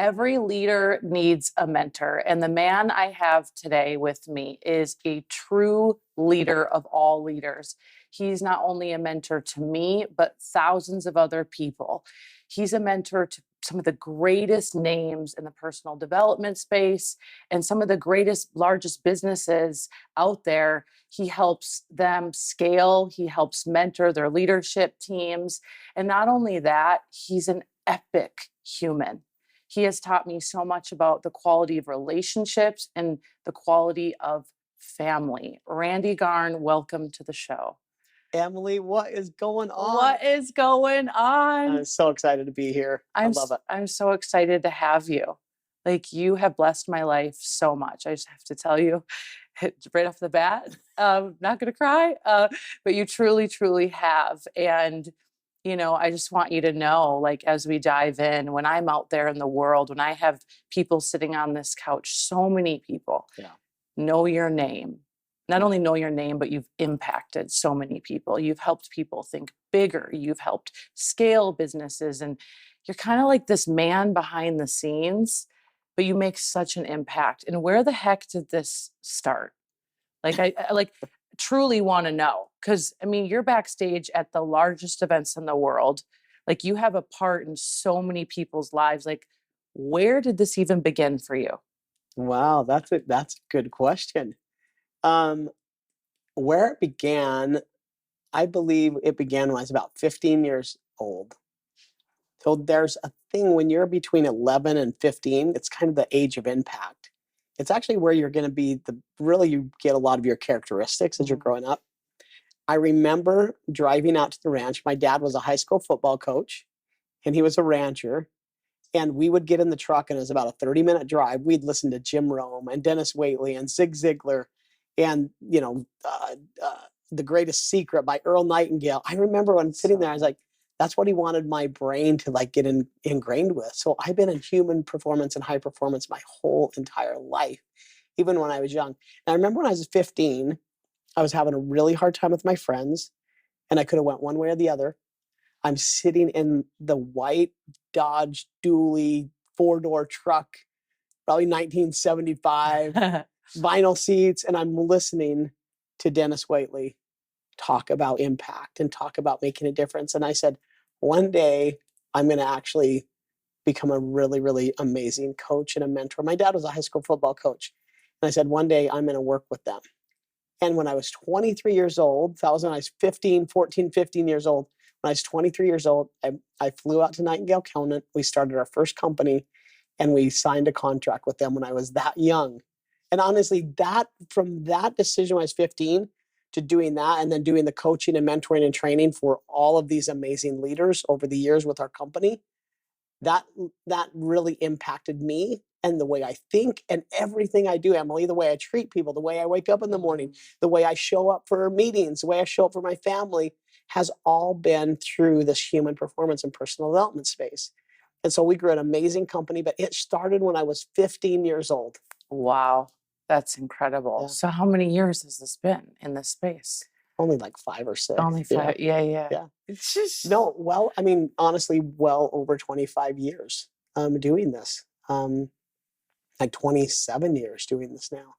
every leader needs a mentor. And the man I have today with me is a true leader of all leaders. He's not only a mentor to me, but thousands of other people. He's a mentor to some of the greatest names in the personal development space and some of the greatest, largest businesses out there. He helps them scale. He helps mentor their leadership teams. And not only that, he's an epic human. He has taught me so much about the quality of relationships and the quality of family. Randy Garn, welcome to the show. Emily, what is going on? What is going on? I'm so excited to be here. I love it. I'm so excited to have you. Like, you have blessed my life so much. I just have to tell you right off the bat, not going to cry, but you truly, truly have. And I just want you to know, like, as we dive in, when I'm out there in the world, when I have people sitting on this couch, so many people know your name. Not only know your name, but you've impacted so many people. You've helped people think bigger. You've helped scale businesses. And you're kind of like this man behind the scenes, but you make such an impact. And where the heck did this start? Like, I truly want to know, because I mean, you're backstage at the largest events in the world. Like, you have a part in so many people's lives. Like, where did this even begin for you? Wow, that's a good question. Where it began, I believe it began when I was about 15 years old. So there's a thing when you're between 11 and 15, it's kind of the age of impact. It's actually where you're going to be you get a lot of your characteristics as you're growing up. I remember driving out to the ranch. My dad was a high school football coach and he was a rancher. And we would get in the truck and it was about a 30-minute drive. We'd listen to Jim Rome and Dennis Waitley and Zig Ziglar and, The Greatest Secret by Earl Nightingale. I remember when sitting there, I was like, that's what he wanted my brain to get ingrained with. So I've been in human performance and high performance my whole entire life, even when I was young. And I remember when I was 15, I was having a really hard time with my friends and I could have went one way or the other. I'm sitting in the white Dodge Dually 4-door truck, probably 1975, vinyl seats, and I'm listening to Dennis Waitley talk about impact and talk about making a difference. And I said, one day I'm going to actually become a really, really amazing coach and a mentor. My dad was a high school football coach. And I said, one day I'm going to work with them. And when I was 23 years old, that was when I was 15 years old. When I was 23 years old, I flew out to Nightingale County. We started our first company and we signed a contract with them when I was that young. And honestly, from that decision when I was 15 to doing that and then doing the coaching and mentoring and training for all of these amazing leaders over the years with our company, that really impacted me and the way I think and everything I do, Emily, the way I treat people, the way I wake up in the morning, the way I show up for meetings, the way I show up for my family has all been through this human performance and personal development space. And so we grew an amazing company, but it started when I was 15 years old. Wow, that's incredible. Yeah. So how many years has this been in this space? Only like 5 or 6. Only 5. Yeah. It's just honestly, well over 25 years doing this. Like 27 years doing this now.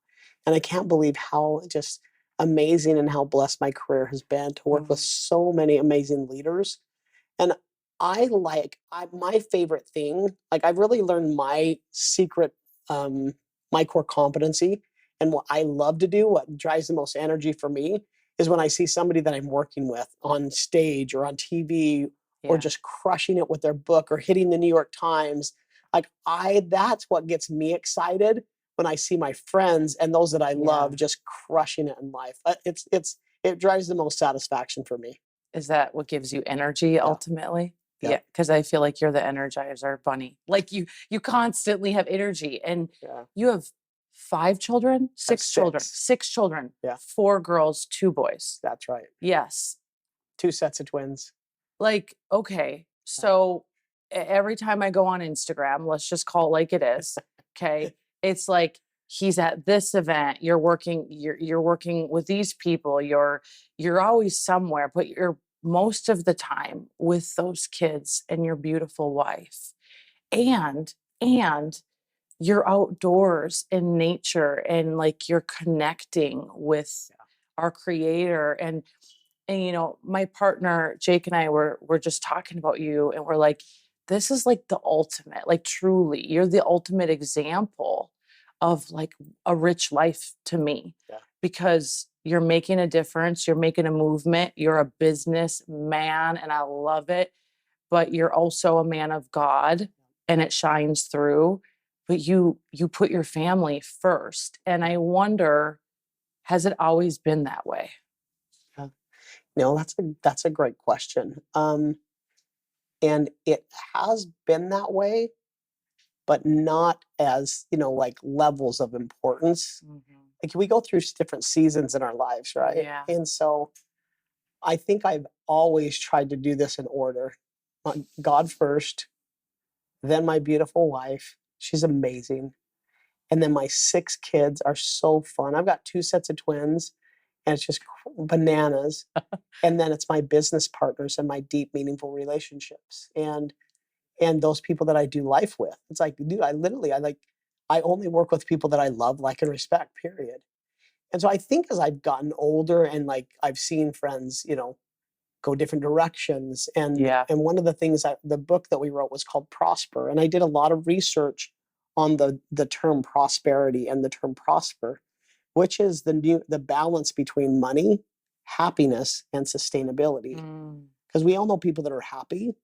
And I can't believe how just amazing and how blessed my career has been to work with so many amazing leaders. And my favorite thing, I've really learned my secret, my core competency and what I love to do, what drives the most energy for me is when I see somebody that I'm working with on stage or on TV or just crushing it with their book or hitting the New York Times. That's what gets me excited when I see my friends and those that I love just crushing it in life. It drives the most satisfaction for me. Is that what gives you energy ultimately? Yeah. Because I feel like you're the Energizer bunny. Like you constantly have energy and you have 5 children, 6 children, 6 children, 4 girls, 2 boys. That's right. Yes. 2 sets of twins. Okay. So every time I go on Instagram, let's just call it like it is. Okay. It's like, he's at this event, you're working with these people, you're always somewhere, but you're most of the time with those kids and your beautiful wife. And and you're outdoors in nature and like you're connecting with our creator. And you know, my partner Jake and I were just talking about you, and we're like, this is like the ultimate, like truly, you're the ultimate example of like a rich life to me. Because you're making a difference, you're making a movement, you're a business man, and I love it. But you're also a man of God, and it shines through. But you put your family first. And I wonder, has it always been that way? Yeah. No, that's a great question. And it has been that way, but not as, like levels of importance. Like we go through different seasons in our lives, right? Yeah. And so I think I've always tried to do this in order. God first, then my beautiful wife. She's amazing. And then my 6 kids are so fun. I've got 2 sets of twins, and it's just bananas. And then it's my business partners and my deep, meaningful relationships. And those people that I do life with. It's like, dude, I only work with people that I love, like, and respect, period. And so I think as I've gotten older and like I've seen friends, go different directions. And one of the things the book that we wrote was called Prosper. And I did a lot of research on the term prosperity and the term prosper, which is the balance between money, happiness, and sustainability. Because we all know people that are happy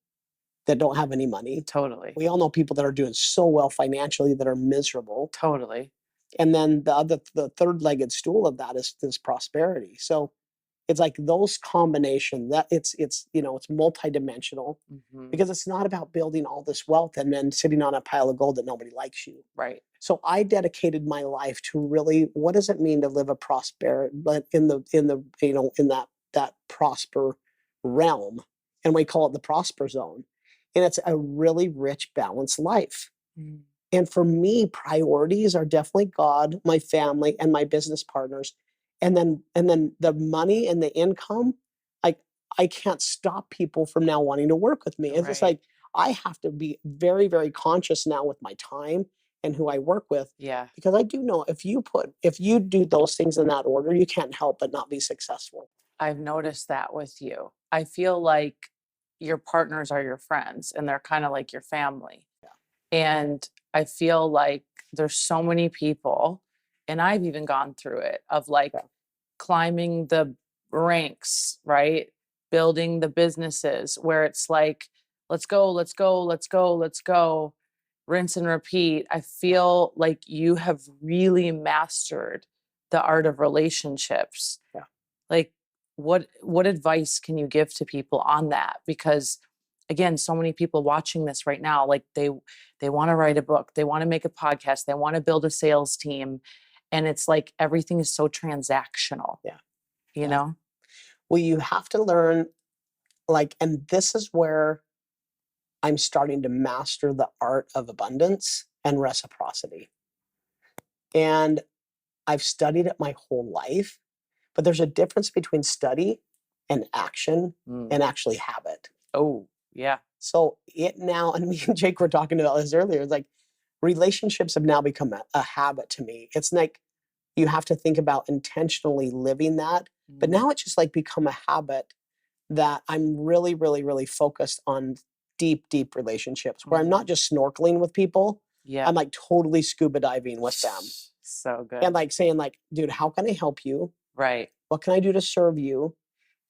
that don't have any money. Totally. We all know people that are doing so well financially that are miserable. Totally. And then the third-legged stool of that is this prosperity. So it's like those combination that it's multidimensional, because it's not about building all this wealth and then sitting on a pile of gold that nobody likes you. Right. So I dedicated my life to really, what does it mean to live a prosper, but in that prosper realm, and we call it the prosper zone. And it's a really rich, balanced life. And for me, priorities are definitely God, my family, and my business partners. And then the money and the income, I can't stop people from now wanting to work with me. It's just like, I have to be very, very conscious now with my time and who I work with. Yeah. Because I do know if you do those things in that order, you can't help but not be successful. I've noticed that with you. I feel like your partners are your friends and they're kind of like your family. And I feel like there's so many people, and I've even gone through it, of like climbing the ranks, right? Building the businesses where it's like, let's go, let's go, let's go, let's go, rinse and repeat. I feel like you have really mastered the art of relationships. Like, what advice can you give to people on that? Because again, so many people watching this right now, like they want to write a book, they want to make a podcast, they want to build a sales team, and it's like everything is so transactional. You know? Well, you have to learn, and this is where I'm starting to master the art of abundance and reciprocity. And I've studied it my whole life, but there's a difference between study and action and actually habit. Oh, yeah. So it now, and me and Jake were talking about this earlier, it's like relationships have now become a habit to me. It's like you have to think about intentionally living that. But now it's just like become a habit that I'm really, really, really focused on deep, deep relationships where I'm not just snorkeling with people. I'm like totally scuba diving with them. So good. And like saying like, dude, how can I help you? Right. What can I do to serve you?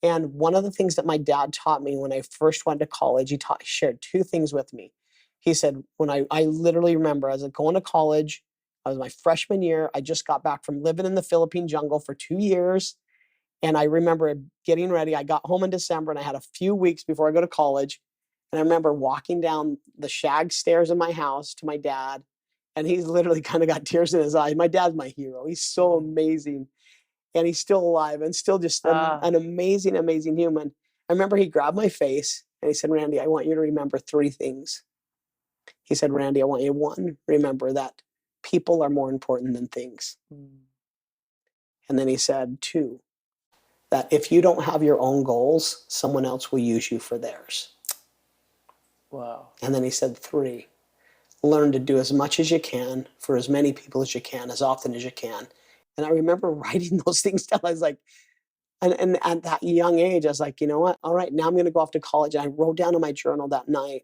And one of the things that my dad taught me when I first went to college, he shared 2 things with me. He said, when I literally remember, I was going to college, I was my freshman year. I just got back from living in the Philippine jungle for 2 years. And I remember getting ready. I got home in December and I had a few weeks before I go to college. And I remember walking down the shag stairs in my house to my dad. And he's literally kind of got tears in his eyes. My dad's my hero. He's so amazing. And he's still alive and still just an amazing, amazing human. I remember he grabbed my face and he said, Randy, I want you to remember 3 things. He said, Randy, I want you, 1, remember that people are more important than things. And then he said, 2, that if you don't have your own goals, someone else will use you for theirs. Wow. And then he said, 3, learn to do as much as you can for as many people as you can, as often as you can. And I remember writing those things down. I was like, and at that young age, I was like, you know what? All right, now I'm going to go off to college. And I wrote down in my journal that night.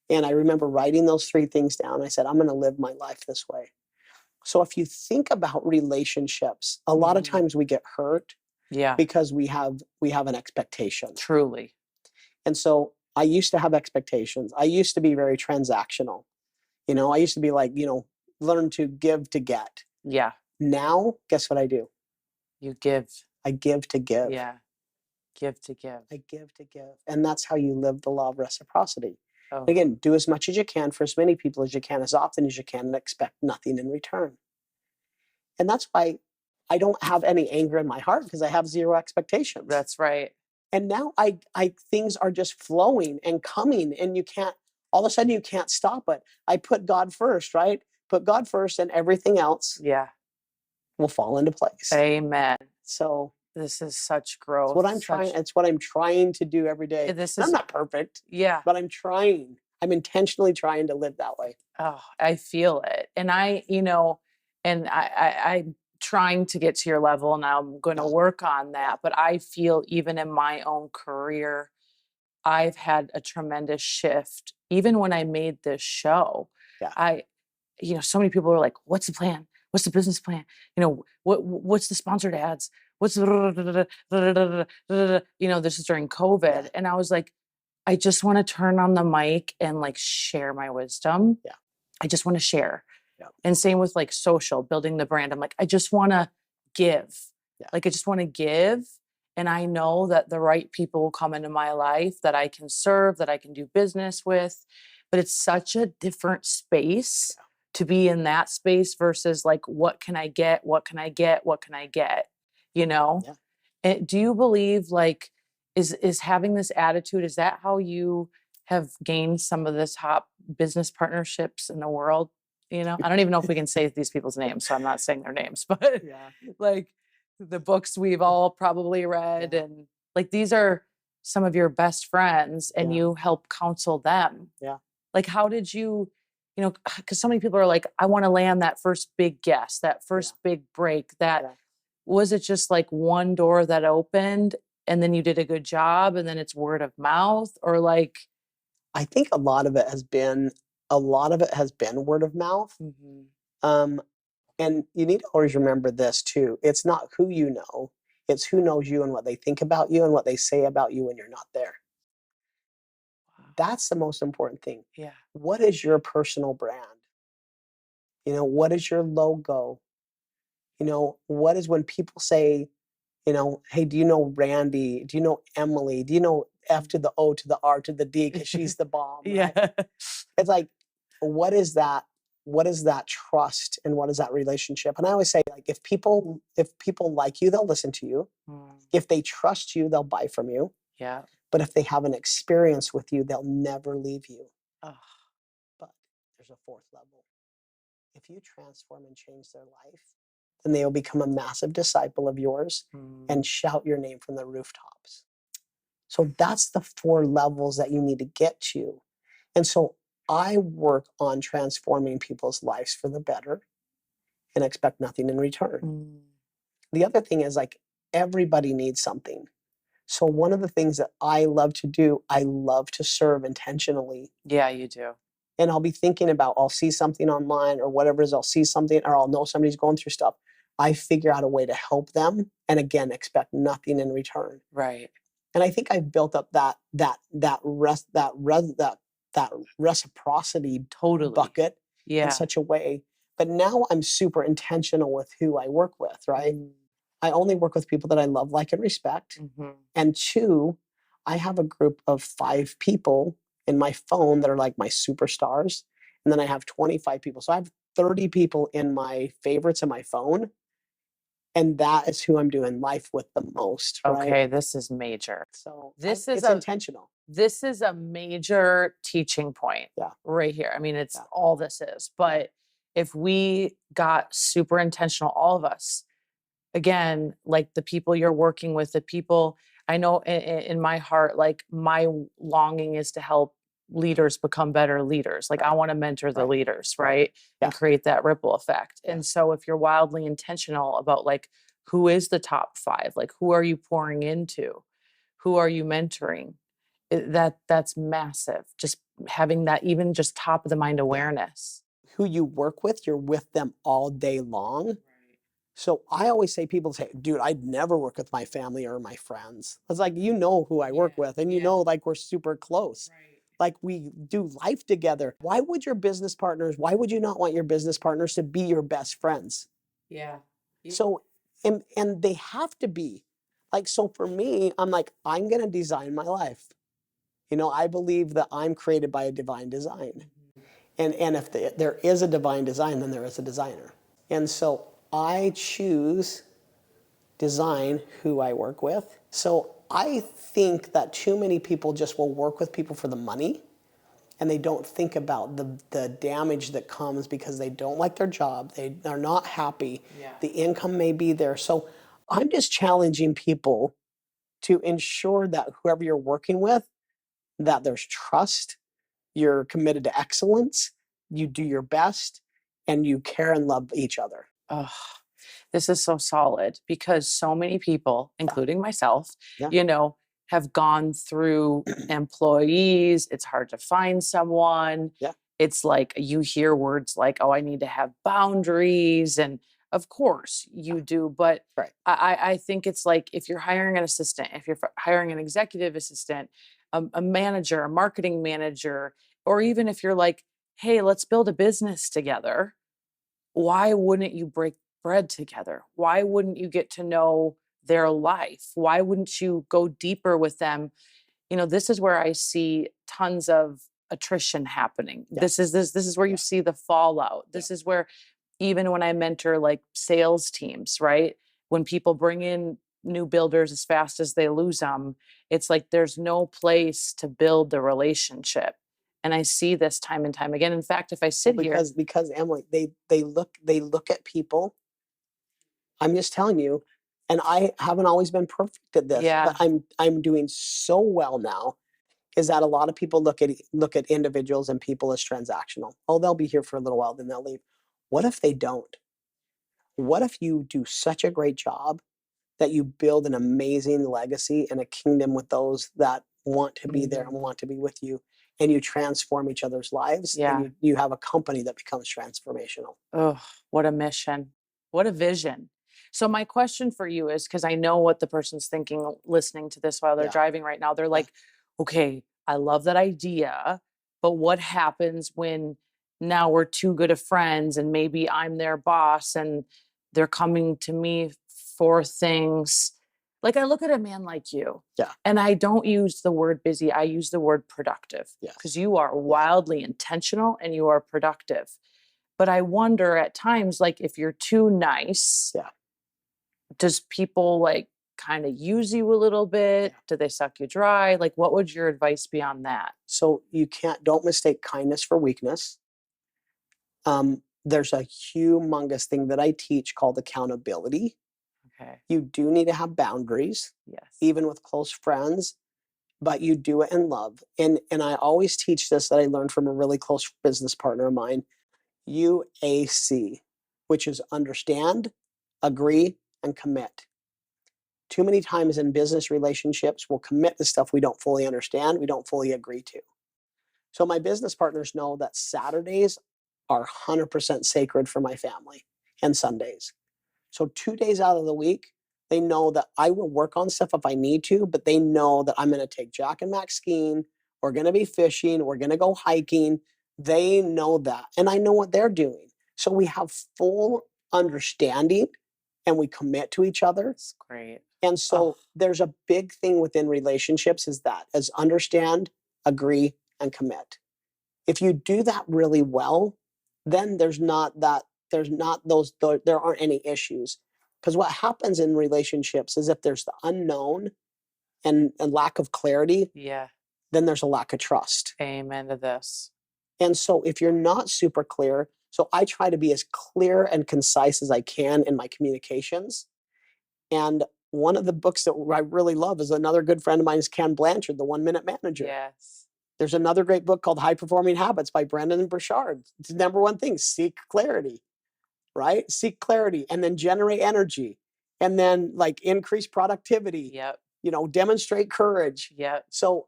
And I remember writing those 3 things down. I said, I'm going to live my life this way. So if you think about relationships, a lot of times we get hurt Yeah, because we have an expectation. truly. And so I used to have expectations. I used to be very transactional. I used to be like, learn to give to get. Yeah, Now, guess what I do? you give. I give to give. Yeah, give to give. I give to give. And that's how you live the law of reciprocity. Oh, Again, do as much as you can for as many people as you can, as often as you can, and expect nothing in return. And that's why I don't have any anger in my heart, because I have 0 expectations. that's right. And now I things are just flowing and coming, and you can't, all of a sudden you can't stop it. I put God first, right? Put God first, and everything else Yeah. will fall into place. Amen. So This is such growth. it's what I'm trying to do every day. This And is, I'm not perfect, yeah. but I'm trying. I'm intentionally trying to live that way. Oh, I feel it. And I'm trying to get to your level, and I'm going to work on that. But I feel even in my own career, I've had a tremendous shift. Even when I made this show, Yeah. So many people are like, what's the plan? What's the business plan? What's the sponsored ads? What's the, this is during COVID. Yeah. And I was like, I just want to turn on the mic and like share my wisdom. Yeah. I just want to share. Yeah. And same with like social, building the brand. I'm like, I just want to give. Yeah. Like, I just want to give. And I know that the right people will come into my life that I can serve, that I can do business with. But it's such a different space to be in that space versus like, what can I get? What can I get? What can I get? Yeah. And do you believe like, is having this attitude, is that how you have gained some of the top business partnerships in the world? I don't even know if we can say these people's names, so I'm not saying their names, but Yeah. like the books we've all probably read, and like these are some of your best friends, and you help counsel them. Yeah. Like, how did you, because so many people are like, I want to land that first big guest, that first big break. Was it just like one door that opened and then you did a good job and then it's word of mouth, or like? I think a lot of it has been word of mouth. And you need to always remember this too. It's not who you know, it's who knows you and what they think about you and what they say about you when you're not there. Wow. That's the most important thing. Yeah. What is your personal brand? What is your logo? What is when people say, hey, do you know Randy? Do you know Emily? Do you know F to the O to the R to the D, because she's the bomb? Yeah. Right? It's like, what is that? What is that trust, and what is that relationship? And I always say, like, if people like you, they'll listen to you. If they trust you, they'll buy from you. Yeah. But if they have an experience with you, they'll never leave you. Oh. But there's a 4th level. If you transform and change their life, then they will become a massive disciple of yours and shout your name from the rooftops. So that's the 4 levels that you need to get to. And so I work on transforming people's lives for the better and expect nothing in return. The other thing is, like, everybody needs something. So one of the things that I love to do, I love to serve intentionally. Yeah, you do. And I'll be thinking about, I'll see something online or whatever it is, I'll see something, or I'll know somebody's going through stuff. I figure out a way to help them, and again, expect nothing in return. Right. And I think I've built up that reciprocity bucket in such a way. But now I'm super intentional with who I work with, right? I only work with people that I love, like, and respect. And 2, I have a group of 5 people in my phone that are like my superstars. And then I have 25 people. So I have 30 people in my favorites in my phone. And that is who I'm doing life with the most. Right? Okay, this is major. So it's intentional. This is a major teaching point right here. I mean, it's all this is. But if we got super intentional, all of us, again, like the people you're working with, the people I know in my heart, like my longing is to help leaders become better leaders. Like I want to mentor the leaders, right? Yeah. And create that ripple effect. Yeah. And so if you're wildly intentional about like, who is the top 5? Like, who are you pouring into? Who are you mentoring? That's massive. Just having that, even just top of the mind awareness. Who you work with, you're with them all day long. So I always say, people say, dude, I'd never work with my family or my friends. I was like, you know who I work with, and you know, like, we're super close. Like, we do life together. Why would your business partners, why would you not want your business partners to be your best friends? Yeah. So, and they have to be. Like, so for me, I'm like, I'm going to design my life. You know, I believe that I'm created by a divine design. And if there is a divine design, then there is a designer. And so I choose design who I work with. So I think that too many people just will work with people for the money, and they don't think about the damage that comes because they don't like their job. They are not happy. The income may be there. So I'm just challenging people to ensure that whoever you're working with, that there's trust, you're committed to excellence, you do your best, and you care and love each other. Oh, this is so solid, because so many people, including myself, you know, have gone through employees. It's hard to find someone. It's like you hear words like, oh, I need to have boundaries. And of course you do. But I think it's like, if you're hiring an assistant, if you're hiring an executive assistant, a manager, a marketing manager, or even if you're like, hey, let's build a business together, why wouldn't you break bread together? Why wouldn't you get to know their life? Why wouldn't you go deeper with them? You know, this is where I see tons of attrition happening. This is where you see the fallout. This is where, even when I mentor like sales teams, right? When people bring in new builders as fast as they lose them, it's like there's no place to build the relationship. And I see this time and time again. In fact, if I sit here, because Emily, they look at people. I'm just telling you, and I haven't always been perfect at this, but I'm doing so well now, is that a lot of people look at individuals and people as transactional. Oh, they'll be here for a little while, then they'll leave. What if they don't? What if you do such a great job that you build an amazing legacy and a kingdom with those that want to be there and want to be with you, and you transform each other's lives, and you have a company that becomes transformational. Oh, what a mission. What a vision. So my question for you is, because I know what the person's thinking listening to this while they're driving right now. They're like, okay, I love that idea, but what happens when now we're too good of friends and maybe I'm their boss and they're coming to me for things? Like, I look at a man like you, and I don't use the word busy. I use the word productive, because you are wildly intentional and you are productive. But I wonder at times, like, if you're too nice, does people like kind of use you a little bit? Do they suck you dry? Like, what would your advice be on that? So don't mistake kindness for weakness. There's a humongous thing that I teach called accountability. Okay. You do need to have boundaries, even with close friends, but you do it in love. And I always teach this, that I learned from a really close business partner of mine, UAC, which is understand, agree, and commit. Too many times in business relationships, we'll commit to stuff we don't fully understand, we don't fully agree to. So my business partners know that Saturdays are 100% sacred for my family, and Sundays. So 2 days out of the week, they know that I will work on stuff if I need to, but they know that I'm going to take Jack and Max skiing. We're going to be fishing. We're going to go hiking. They know that. And I know what they're doing. So we have full understanding, and we commit to each other. That's great. And so there's a big thing within relationships, is understand, agree, and commit. If you do that really well, then there aren't any issues. Because what happens in relationships is, if there's the unknown and lack of clarity, then there's a lack of trust. Amen to this. And so if you're not super clear, so I try to be as clear and concise as I can in my communications. And one of the books that I really love is, another good friend of mine is Ken Blanchard, the 1 Minute Manager. Yes. There's another great book called High Performing Habits by Brendon Burchard. It's the number one thing, seek clarity, right? Seek clarity and then generate energy and then like increase productivity, Yep. demonstrate courage. Yep. So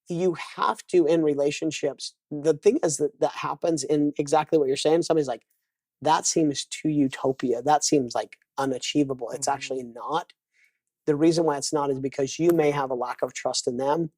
you have to, in relationships, the thing is that happens in exactly what you're saying. Somebody's like, that seems too utopia. That seems like unachievable. It's actually not. The reason why it's not is because you may have a lack of trust in them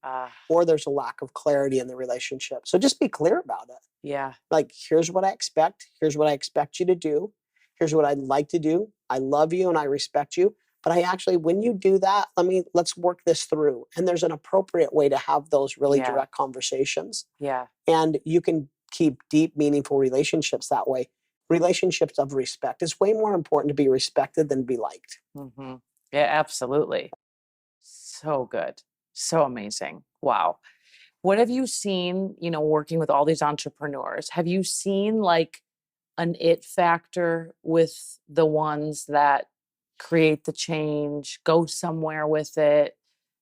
or there's a lack of clarity in the relationship. So just be clear about it. Yeah. Like, here's what I expect. Here's what I expect you to do. Here's what I'd like to do. I love you and I respect you. But I actually, when you do that, let's work this through. And there's an appropriate way to have those really direct conversations. Yeah. And you can keep deep, meaningful relationships that way. Relationships of respect. It's way more important to be respected than be liked. Mm-hmm. Yeah, absolutely. So good. So amazing. Wow. What have you seen, working with all these entrepreneurs? Have you seen like an it factor with the ones that create the change, go somewhere with it,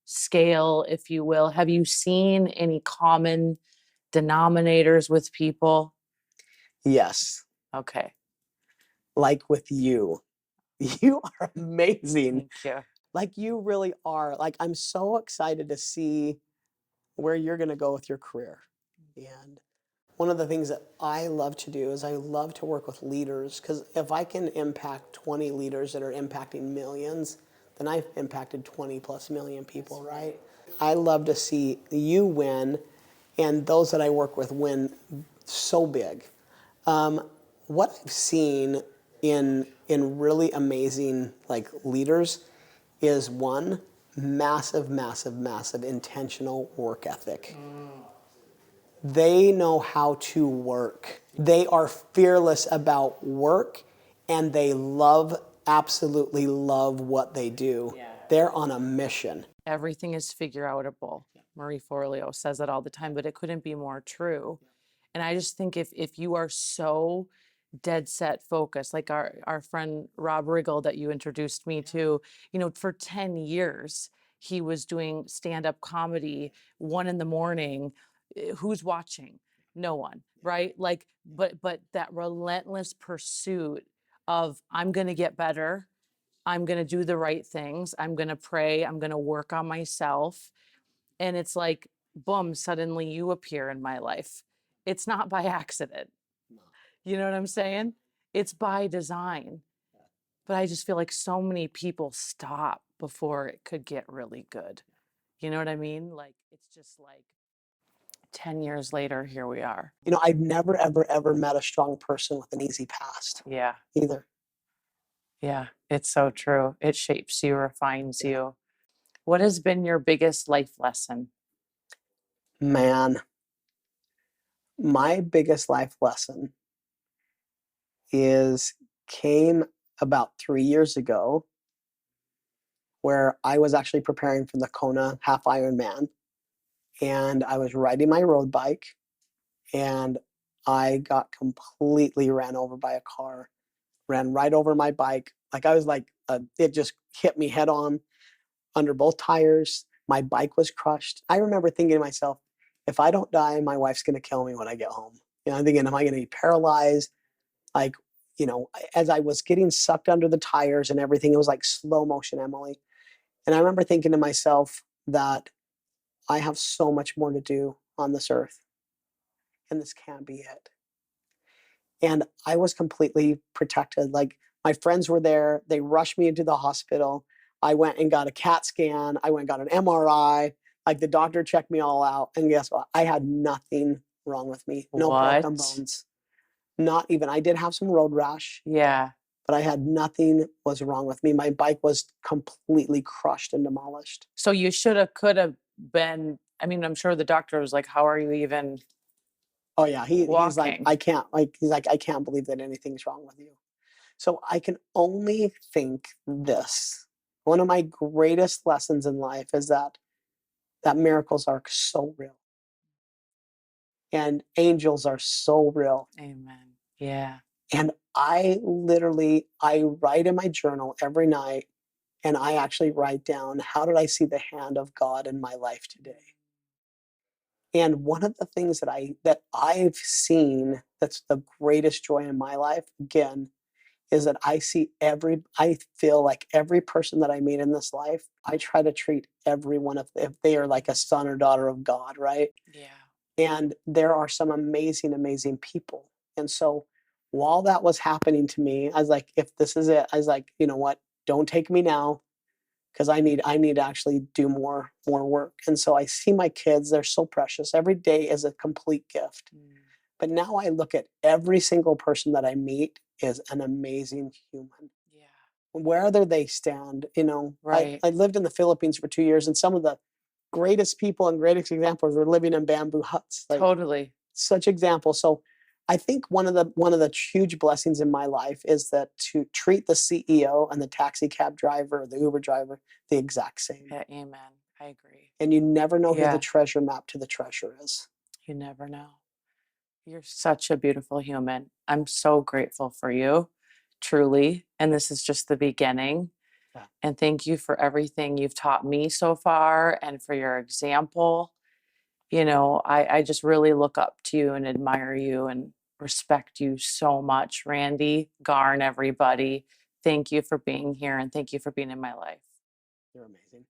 scale, if you will? Have you seen any common denominators with people? Yes. Okay. Like with you. You are amazing. Thank you. Like you really are. Like I'm so excited to see where you're going to go with your career. And one of the things that I love to do is I love to work with leaders, because if I can impact 20 leaders that are impacting millions, then I've impacted 20 plus million people, right? I love to see you win and those that I work with win so big. What I've seen in really amazing like leaders is one, massive intentional work ethic. They know how to work. They are fearless about work and they absolutely love what they do. Yeah. They're on a mission. Everything is figure outable. Marie Forleo says that all the time, but it couldn't be more true. And I just think if you are so dead set focused, like our friend Rob Riggle that you introduced me to, for 10 years, he was doing stand-up comedy, 1 a.m. Who's watching? No one, right? Like, but that relentless pursuit of I'm going to get better. I'm going to do the right things. I'm going to pray. I'm going to work on myself. And it's like, boom, suddenly you appear in my life. It's not by accident. You know what I'm saying? It's by design. But I just feel like so many people stop before it could get really good. You know what I mean? Like, it's just like 10 years later, here we are. I've never, ever met a strong person with an easy past. Yeah. Either. Yeah, it's so true. It shapes you, refines you. What has been your biggest life lesson? Man, my biggest life lesson came about 3 years ago, where I was actually preparing for the Kona half Ironman, and I was riding my road bike, and I got completely ran over by a car, ran right over my bike. Like I was like, it just hit me head on under both tires. My bike was crushed. I remember thinking to myself, if I don't die, my wife's going to kill me when I get home. I'm thinking, am I going to be paralyzed? Like, as I was getting sucked under the tires and everything, it was like slow motion, Emily. And I remember thinking to myself that I have so much more to do on this earth, and this can't be it. And I was completely protected. Like my friends were there. They rushed me into the hospital. I went and got a CAT scan. I went and got an MRI. Like the doctor checked me all out. And guess what? I had nothing wrong with me. No broken bones. Not even. I did have some road rash. Yeah. But I had nothing was wrong with me. My bike was completely crushed and demolished. So you could have been, I'm sure the doctor was like, how are you even Oh yeah, he's like, walking? I can't believe that anything's wrong with you. So I can only think this. One of my greatest lessons in life is that miracles are so real. And angels are so real. Amen. Yeah. And I write in my journal every night, and I actually write down, how did I see the hand of God in my life today? And one of the things that I've seen that's the greatest joy in my life, again, is that I feel like every person that I meet in this life, I try to treat everyone if they are like a son or daughter of God, right? Yeah. And there are some amazing, amazing people. And so while that was happening to me, I was like, if this is it, I was like, you know what? Don't take me now, because I need to actually do more work. And so I see my kids, they're so precious. Every day is a complete gift. But now I look at every single person that I meet is an amazing human. Yeah. Wherever they stand, Right. I lived in the Philippines for 2 years, and some of the greatest people and greatest examples were living in bamboo huts. Like, Totally. such examples. So I think one of the huge blessings in my life is that to treat the CEO and the taxi cab driver or the Uber driver the exact same. Yeah, amen. I agree. And you never know who Yeah. the treasure map to the treasure is. You never know. You're such a beautiful human. I'm so grateful for you, truly. And this is just the beginning. Yeah. And thank you for everything you've taught me so far and for your example. I just really look up to you and admire you and respect you so much. Randy, Garn, everybody, thank you for being here and thank you for being in my life. You're amazing.